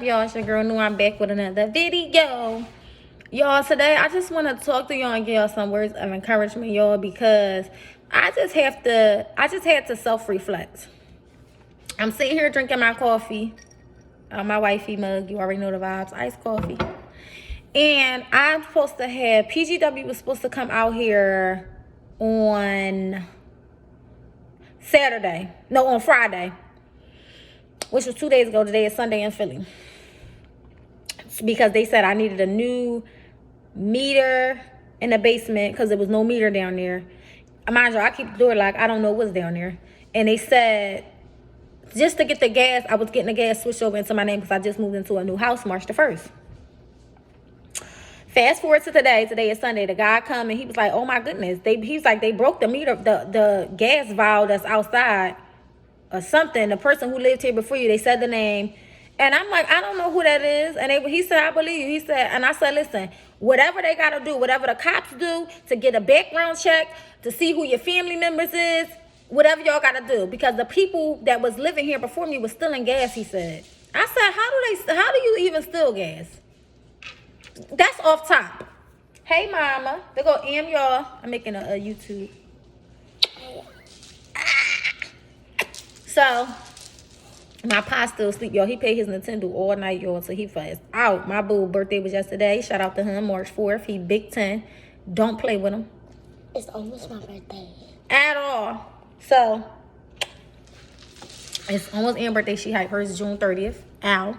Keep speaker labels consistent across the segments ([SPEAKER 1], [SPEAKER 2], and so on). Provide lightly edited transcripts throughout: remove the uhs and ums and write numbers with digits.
[SPEAKER 1] Y'all, it's your girl New. I'm back with another video. Y'all, today I just want to talk to y'all and give y'all some words of encouragement, y'all, because I just had to self-reflect. I'm sitting here drinking my coffee, my wifey mug. You already know the vibes, iced coffee. And I'm supposed to have, PGW was supposed to come out here on on Friday, which was 2 days ago. Today is Sunday in Philly. Because they said I needed a new meter in the basement because there was no meter down there. Mind you, I keep the door locked. I don't know what's down there. And they said just to get the gas, I was getting the gas switched over into my name because I just moved into a new house March the 1st. Fast forward to today. Today is Sunday. The guy come and he was like, oh my goodness. He's like, they broke the meter, the gas valve that's outside or something. The person who lived here before you, they said the name. And I'm like, I don't know who that is. And he said, I believe you. He said, and I said, listen, whatever they got to do, whatever the cops do to get a background check, to see who your family members is, whatever y'all got to do. Because the people that was living here before me was stealing gas, he said. I said, how do you even steal gas? That's off top. Hey, mama. They go, y'all. I'm making a YouTube. So my pa still asleep, y'all. He paid his Nintendo all night, y'all, so he fast out. My boo birthday was yesterday. Shout out to him, March 4th. He big 10. Don't play with him.
[SPEAKER 2] It's almost my birthday.
[SPEAKER 1] At all. So, it's almost Anne's birthday. She hyped. Hers is June 30th. Ow.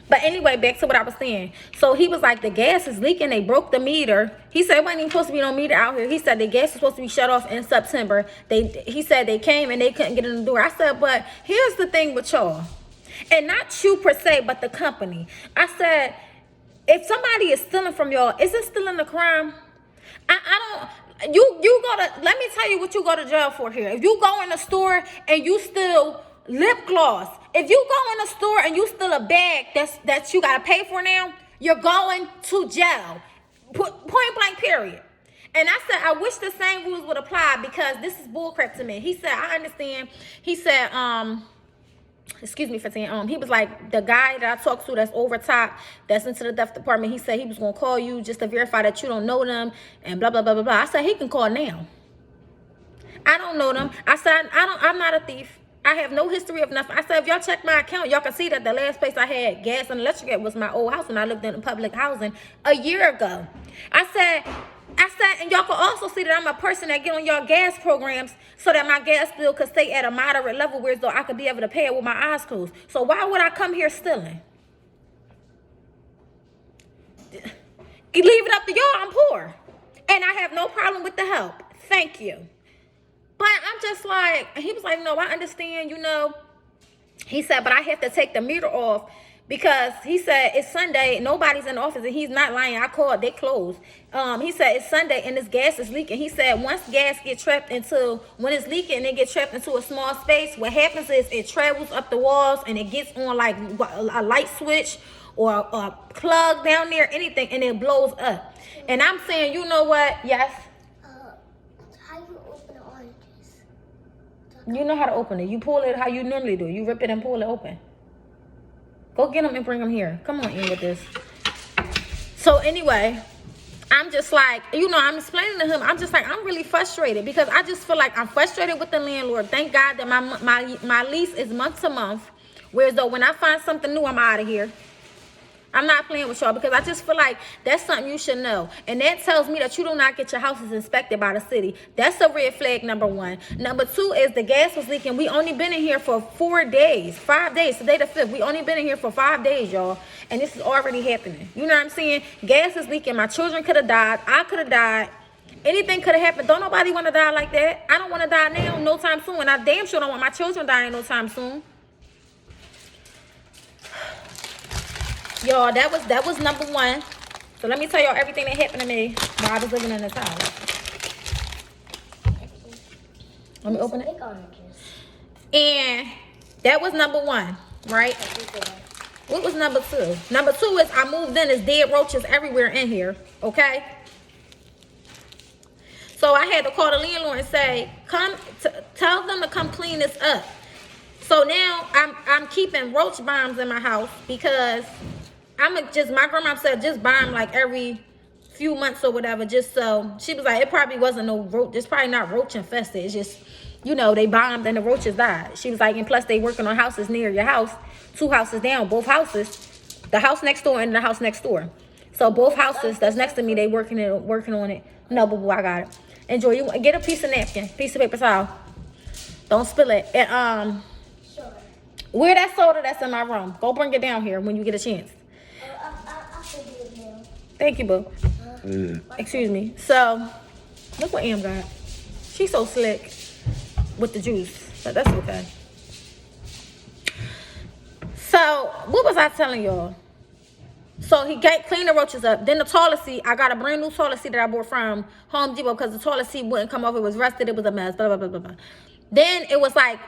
[SPEAKER 1] But anyway, back to what I was saying. So, he was like, the gas is leaking. They broke the meter. He said, it wasn't even supposed to be no meter out here. He said, the gas was supposed to be shut off in September. He said they came and they couldn't get in the door. I said, but here's the thing with y'all. And not you per se, but the company. I said, if somebody is stealing from y'all, is it stealing a crime? I don't, you go to, let me tell you what you go to jail for here. If you go in a store and you steal lip gloss, if you go in a store and you steal a bag that you got to pay for now, you're going to jail. Point blank, period. And I said, I wish the same rules would apply because this is bullcrap to me. He said, I understand. He said, excuse me for saying, he was like, the guy that I talked to that's over top, that's into the theft department, he said he was going to call you just to verify that you don't know them and blah, blah, blah, blah, blah. I said, he can call now. I don't know them. I said, I'm not a thief. I have no history of nothing. I said, if y'all check my account, y'all can see that the last place I had gas and electric at was my old house when I lived in public housing a year ago. I said, and y'all can also see that I'm a person that get on y'all gas programs so that my gas bill could stay at a moderate level where though I could be able to pay it with my eyes closed. So why would I come here stealing? Leave it up to y'all. I'm poor. And I have no problem with the help. Thank you. But I'm just like, he was like, no, I understand, you know. He said, but I have to take the meter off because he said it's Sunday, nobody's in the office, and he's not lying. I called, they closed. He said it's Sunday and this gas is leaking. He said once gas get trapped into, when it's leaking and it gets trapped into a small space, what happens is it travels up the walls and it gets on like a light switch or a plug down there, anything, and it blows up. And I'm saying, you know what? Yes.
[SPEAKER 2] How you open the oranges?
[SPEAKER 1] You know how to open it. You pull it how you normally do. You rip it and pull it open. Go get them and bring them here. Come on in with this. So anyway, I'm just like, you know, I'm explaining to him. I'm just like, I'm really frustrated because I just feel like I'm frustrated with the landlord. Thank God that my lease is month to month. Whereas though when I find something new, I'm out of here. I'm not playing with y'all because I just feel like that's something you should know. And that tells me that you do not get your houses inspected by the city. That's a red flag, number one. Number two is the gas was leaking. We only been in here for 4 days, 5 days. Today the 5th. We only been in here for 5 days, y'all. And this is already happening. You know what I'm saying? Gas is leaking. My children could have died. I could have died. Anything could have happened. Don't nobody want to die like that. I don't want to die now, no time soon. And I damn sure don't want my children dying no time soon. Y'all, that was number one. So let me tell y'all everything that happened to me while I was living in this house. Let me open it. And that was number one, right? What was number two? Number two is I moved in. There's dead roaches everywhere in here, okay? So I had to call the landlord and say, tell them to come clean this up. So now I'm keeping roach bombs in my house because my grandma said just buy them like every few months or whatever, just so. She was like, it probably wasn't no roach, it's probably not roach infested, it's just, they bombed and the roaches died. She was like, and plus they working on houses near your house, 2 houses down, both houses, the house next door and the house next door. So both houses that's next to me, they working on it. No, boo boo, I got it. Enjoy. You get a piece of napkin, piece of paper towel. Don't spill it. And
[SPEAKER 2] Sure.
[SPEAKER 1] where that soda that's in my room, go bring it down here when you get a chance.
[SPEAKER 2] I'll show you it now.
[SPEAKER 1] Thank you, boo. Excuse me. So, look what Am got. She's so slick with the juice, but that's okay. So, what was I telling y'all? So he cleaned the roaches up. Then the toilet seat, I got a brand new toilet seat that I bought from Home Depot because the toilet seat wouldn't come off. It was rusted. It was a mess. Blah blah blah blah blah. Then it was like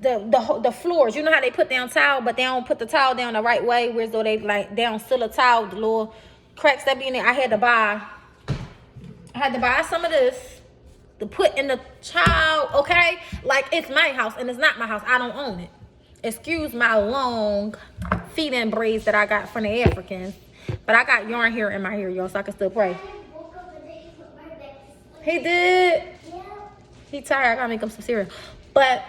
[SPEAKER 1] the floors. You know how they put down towel, but they don't put the towel down the right way. Whereas though they like down still a towel, the little cracks that be in there. I had to buy some of this to put in the towel. Okay, like it's my house and it's not my house. I don't own it. Excuse my long feet-in braids that I got from the Africans. But I got yarn hair in my hair, y'all, so I can still pray.
[SPEAKER 2] Woke up and then he went right back to sleep.
[SPEAKER 1] He did.
[SPEAKER 2] Yeah.
[SPEAKER 1] He tired. I gotta make him some cereal. But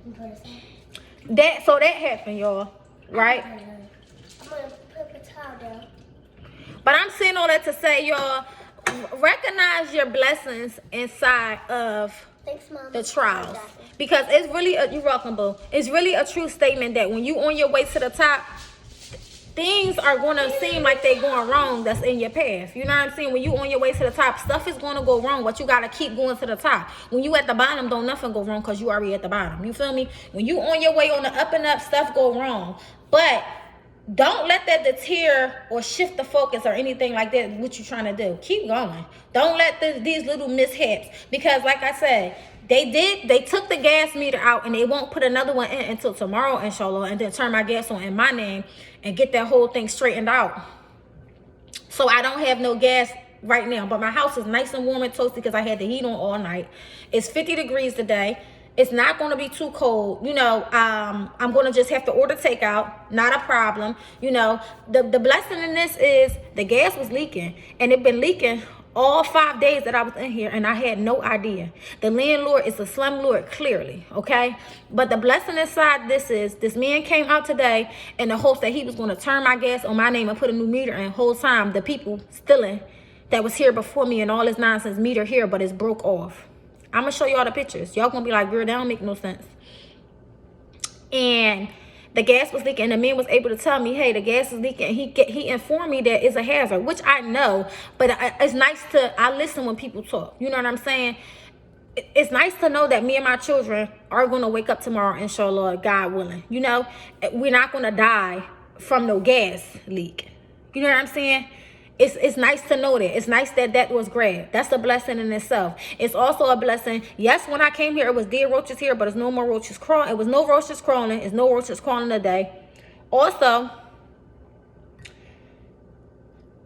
[SPEAKER 2] You put it
[SPEAKER 1] that happened, y'all. Right?
[SPEAKER 2] I'm gonna put the towel down.
[SPEAKER 1] But I'm saying all that to say, y'all, recognize your blessings inside of
[SPEAKER 2] Thanks, Mom.
[SPEAKER 1] the trials. Because it's really, you're welcome, boo. It's really a true statement that when you on your way to the top, things are going to seem like they're going wrong that's in your path. You know what I'm saying? When you on your way to the top, stuff is going to go wrong, but you got to keep going to the top. When you at the bottom, don't nothing go wrong because you already at the bottom. You feel me? When you on your way on the up and up, stuff go wrong. But don't let that deter or shift the focus or anything like that, what you trying to do. Keep going. Don't let these little mishaps, because like I said, they took the gas meter out and they won't put another one in until tomorrow, inshallah, and then turn my gas on in my name and get that whole thing straightened out. So I don't have no gas right now, but my house is nice and warm and toasty because I had the heat on all night. It's 50 degrees today. It's not going to be too cold. I'm going to just have to order takeout. Not a problem. The blessing in this is the gas was leaking, and it been leaking all 5 days that I was in here, and I had no idea. The landlord is a slumlord, clearly, okay? But the blessing inside this is, this man came out today in the hopes that he was going to turn my gas on my name and put a new meter in. Whole time, the people stealing that was here before me and all this nonsense, meter here, but it's broke off. I'm going to show y'all the pictures. Y'all going to be like, girl, that don't make no sense. And the gas was leaking, and the man was able to tell me, hey, the gas is leaking. He informed me that it's a hazard, which I know, but it's nice I listen when people talk. You know what I'm saying? It's nice to know that me and my children are going to wake up tomorrow, inshallah, God willing. We're not going to die from no gas leak. You know what I'm saying? It's nice to know that. It's nice that was grabbed. That's a blessing in itself. It's also a blessing. Yes, when I came here, it was dead roaches here, but it's no more roaches crawling. It was no roaches crawling. It's no roaches crawling today. Also,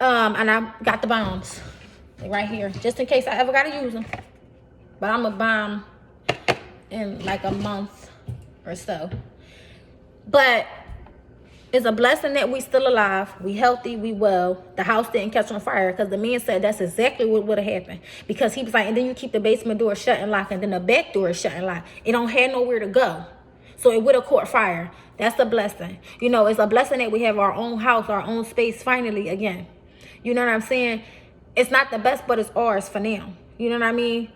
[SPEAKER 1] and I got the bombs right here, just in case I ever got to use them. But I'm a bomb in like a month or so. But it's a blessing that we still alive. We healthy, we well. The house didn't catch on fire because the man said that's exactly what would have happened. Because he was like, and then you keep the basement door shut and locked, and then the back door is shut and locked. It don't have nowhere to go. So it would have caught fire. That's a blessing. It's a blessing that we have our own house, our own space finally again. You know what I'm saying? It's not the best, but it's ours for now. You know what I mean?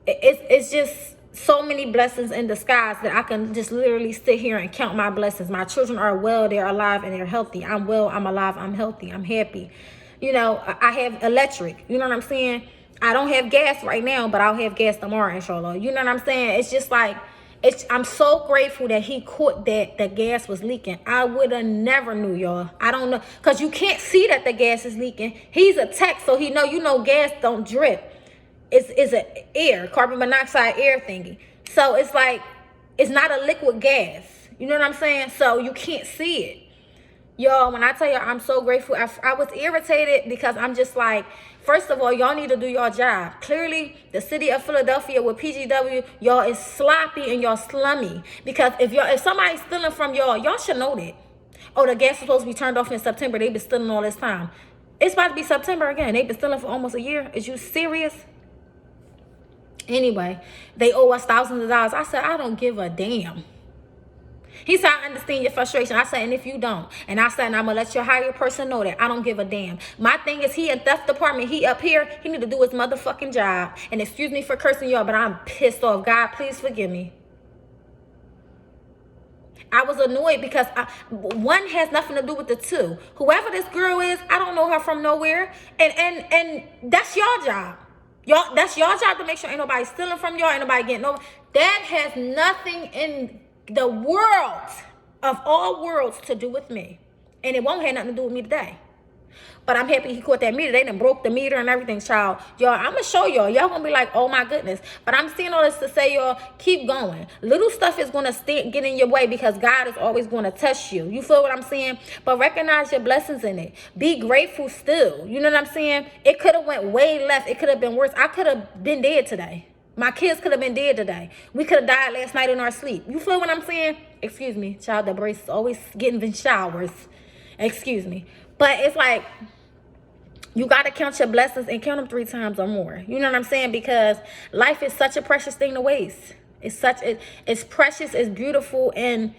[SPEAKER 1] It's just so many blessings in disguise that I can just literally sit here and count my blessings. My children are well, they're alive, and they're healthy. I'm well, I'm alive, I'm healthy, I'm happy. I have electric. You know what I'm saying? I don't have gas right now, but I'll have gas tomorrow, inshallah. You know what I'm saying? It's just like, I'm so grateful that he caught that the gas was leaking. I would have never knew, y'all. I don't know, because you can't see that the gas is leaking. He's a tech, so he know, gas don't drip. It's an air, carbon monoxide air thingy. So it's like, it's not a liquid gas. You know what I'm saying? So you can't see it. Y'all, when I tell you I'm so grateful, I was irritated because I'm just like, first of all, y'all need to do your job. Clearly, the city of Philadelphia with PGW, y'all is sloppy and y'all slummy. Because if somebody's stealing from y'all should know that. Oh, the gas is supposed to be turned off in September. They've been stealing all this time. It's about to be September again. They've been stealing for almost a year. Is you serious? Anyway, they owe us thousands of dollars. I said, I don't give a damn. He said, I understand your frustration. I said, and if you don't, and I said, and I'm gonna let your higher person know that I don't give a damn. My thing is, he in theft department, he up here, he need to do his motherfucking job. And excuse me for cursing y'all, but I'm pissed off. God, please forgive me. I was annoyed because one has nothing to do with the two. Whoever this girl is, I don't know her from nowhere, and that's your job. Y'all, that's your job to make sure ain't nobody stealing from y'all, ain't nobody getting over. That has nothing in the world of all worlds to do with me, and it won't have nothing to do with me today. But I'm happy he caught that meter. They done broke the meter and everything, child. Y'all, I'm gonna show y'all. Y'all gonna be like, oh my goodness. But I'm seeing all this to say, y'all, keep going. Little stuff is gonna get in your way because God is always gonna test you. You feel what I'm saying? But recognize your blessings in it. Be grateful still. You know what I'm saying? It could have went way left. It could have been worse. I could have been dead today. My kids could have been dead today. We could have died last night in our sleep. You feel what I'm saying? Excuse me. Child, the brace is always getting in showers. Excuse me. But it's like, you got to count your blessings and count them 3 times or more. You know what I'm saying? Because life is such a precious thing to waste. It's precious, it's beautiful, and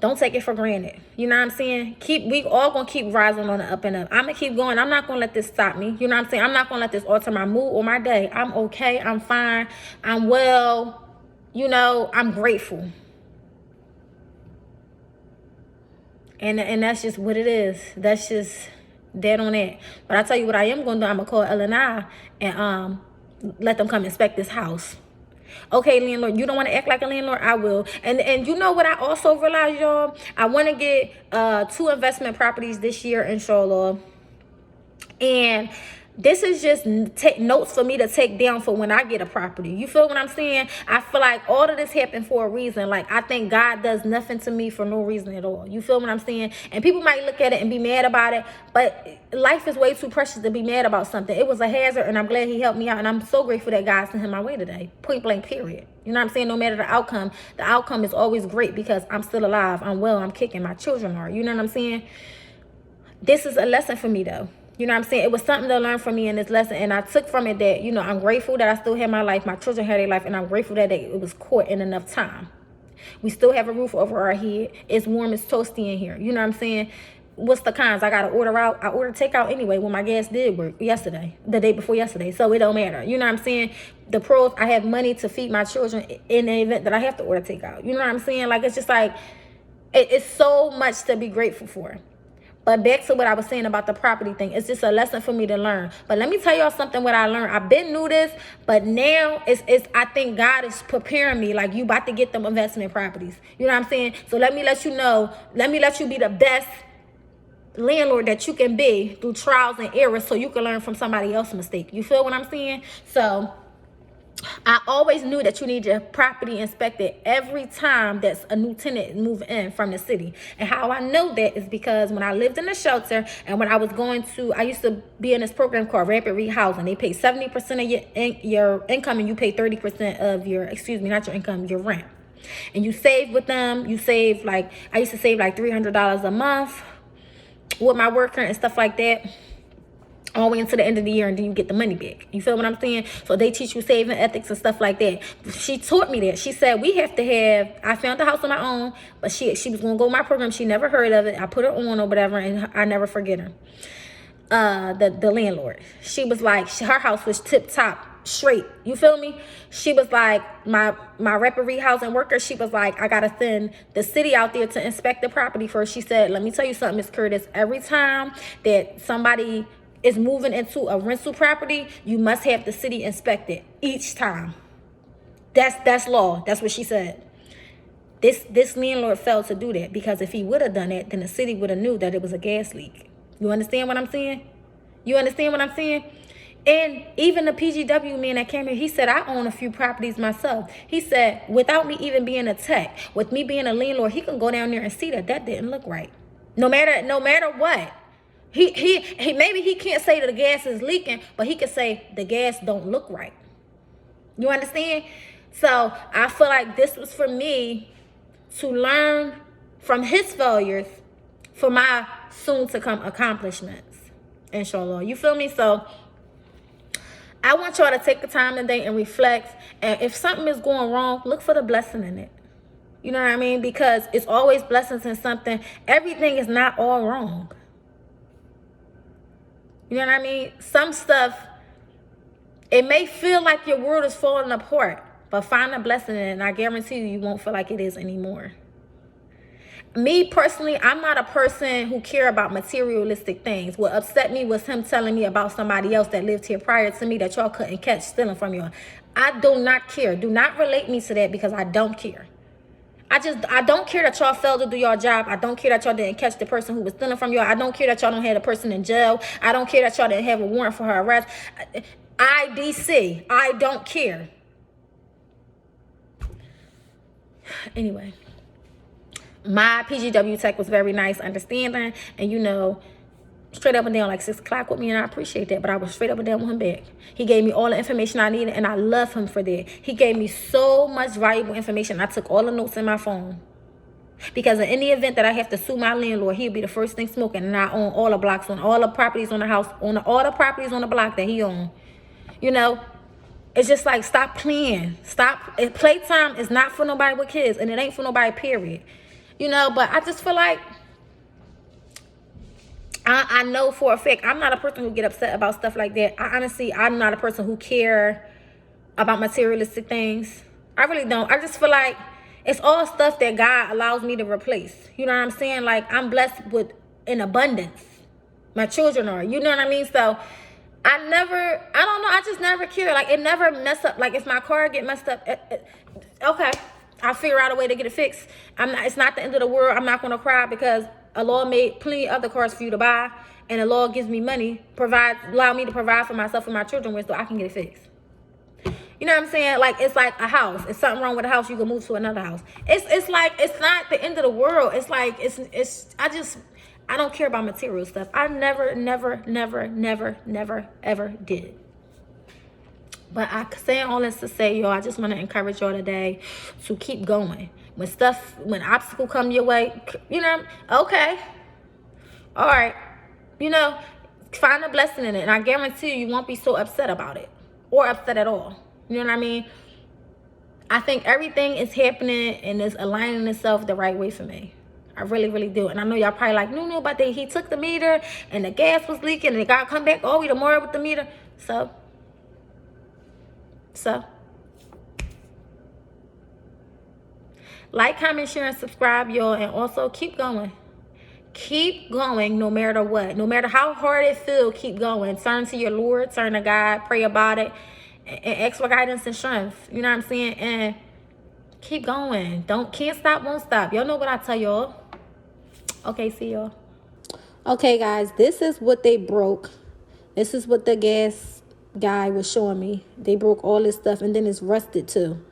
[SPEAKER 1] don't take it for granted. You know what I'm saying? We all going to keep rising on the up and up. I'm going to keep going. I'm not going to let this stop me. You know what I'm saying? I'm not going to let this alter my mood or my day. I'm okay. I'm fine. I'm well. You know, I'm grateful. And that's just what it is. That's just dead on that. But I tell you what I am going to do. I'm going to call LNI and let them come inspect this house. Okay, landlord, you don't want to act like a landlord? I will. And you know what I also realized, y'all? I want to get 2 investment properties this year, inshallah. And this is just take notes for me to take down for when I get a property. You feel what I'm saying? I feel like all of this happened for a reason. Like, I think God does nothing to me for no reason at all. You feel what I'm saying? And people might look at it and be mad about it, but life is way too precious to be mad about something. It was a hazard, and I'm glad he helped me out, and I'm so grateful that God sent him my way today. Point blank, period. You know what I'm saying? No matter the outcome is always great because I'm still alive. I'm well. I'm kicking. My children are. You know what I'm saying? This is a lesson for me, though. You know what I'm saying? It was something to learn from me in this lesson. And I took from it that, you know, I'm grateful that I still have my life. My children had their life. And I'm grateful that it was caught in enough time. We still have a roof over our head. It's warm. It's toasty in here. You know what I'm saying? What's the cons? I got to order out. I ordered takeout anyway when my gas did work yesterday. The day before yesterday. So it don't matter. You know what I'm saying? The pros, I have money to feed my children in the event that I have to order takeout. You know what I'm saying? Like, it's just like, it's so much to be grateful for. But back to what I was saying about the property thing. It's just a lesson for me to learn. But let me tell y'all something what I learned. I've been knew this, but now it's I think God is preparing me. Like, you about to get them investment properties. You know what I'm saying? So let me let you know. Let me let you be the best landlord that you can be through trials and errors so you can learn from somebody else's mistake. You feel what I'm saying? So I always knew that you need your property inspected every time that's a new tenant moving in from the city. And how I know that is because when I lived in the shelter and when I was I used to be in this program called Rapid Rehousing. They pay 70% of your income and you pay 30% of your, not your income, your rent. And you save with them. You save I used to save like $300 a month with my worker and stuff like that. All the way into the end of the year, and then you get the money back. You feel what I'm saying? So they teach you saving ethics and stuff like that. She taught me that. She said we have to have. I found the house on my own, but she was gonna go to my program. She never heard of it. I put her on or whatever, and I never forget her. The landlord. She was like, her house was tip top straight. You feel me? She was like, my Rapid Rehousing worker. She was like, I gotta send the city out there to inspect the property first. She said, let me tell you something, Miss Curtis. Every time that somebody is moving into a rental property, you must have the city inspect it each time. That's law. That's what she said. This landlord failed to do that because if he would have done that, then the city would have knew that it was a gas leak. You understand what I'm saying? You understand what I'm saying? And even the PGW man that came here, he said, I own a few properties myself. He said, without me even being a tech, with me being a landlord, he can go down there and see that didn't look right. No matter what. He maybe he can't say that the gas is leaking, but he can say the gas don't look right. You understand? So I feel like this was for me to learn from his failures for my soon to come accomplishments. Inshallah. You feel me? So I want y'all to take the time today and reflect. And if something is going wrong, look for the blessing in it. You know what I mean? Because it's always blessings in something. Everything is not all wrong. You know what I mean? Some stuff, it may feel like your world is falling apart, but find a blessing in it, and I guarantee you, you won't feel like it is anymore. Me personally, I'm not a person who care about materialistic things. What upset me was him telling me about somebody else that lived here prior to me that y'all couldn't catch stealing from y'all. I do not care. Do not relate me to that because I don't care. I don't care that y'all failed to do your job. I don't care that y'all didn't catch the person who was stealing from y'all. I don't care that y'all don't have the person in jail. I don't care that y'all didn't have a warrant for her arrest. IDC. I don't care. Anyway. My PGW tech was very nice, understanding, and you know, straight up and down like 6 o'clock with me, and I appreciate that. But I was straight up and down with him back. He gave me all the information I needed, and I love him for that. He gave me so much valuable information. I took all the notes in my phone. Because in any event that I have to sue my landlord, he'll be the first thing smoking, and I own all the blocks on all the properties on the house, on all the properties on the block that he owned. You know, it's just like, stop playing. Stop. Playtime is not for nobody with kids, and it ain't for nobody, period. You know, but I just feel like I know for a fact I'm not a person who get upset about stuff like that. I'm not a person who care about materialistic things. I really don't. I just feel like it's all stuff that God allows me to replace. You know what I'm saying? Like, I'm blessed with an abundance. My children are. You know what I mean? So I don't know. I just never care. Like, it never mess up. Like, if my car get messed up, okay. I'll figure out a way to get it fixed. It's not the end of the world. I'm not going to cry because Allah made plenty of other cars for you to buy, and Allah gives me money, allow me to provide for myself and my children with, so I can get it fixed. You know what I'm saying? Like, it's like a house. If something wrong with a house, you can move to another house. It's like, it's not the end of the world. It's like, I don't care about material stuff. I never, ever did. But I saying all this to say, y'all, I just want to encourage y'all today to keep going. When obstacle come your way, you know, okay. All right. You know, find a blessing in it. And I guarantee you won't be so upset about it. Or upset at all. You know what I mean? I think everything is happening and is aligning itself the right way for me. I really, really do. And I know y'all probably like, no, but he took the meter and the gas was leaking and it got to come back all the way tomorrow with the meter. So, like, comment, share, and subscribe, y'all. And also keep going. Keep going no matter what. No matter how hard it feels, keep going. Turn to your Lord. Turn to God. Pray about it. And ask for guidance and strength. You know what I'm saying? And keep going. Can't stop, won't stop. Y'all know what I tell y'all. Okay, see y'all. Okay, guys. This is what they broke. This is what the gas guy was showing me. They broke all this stuff, and then it's rusted too.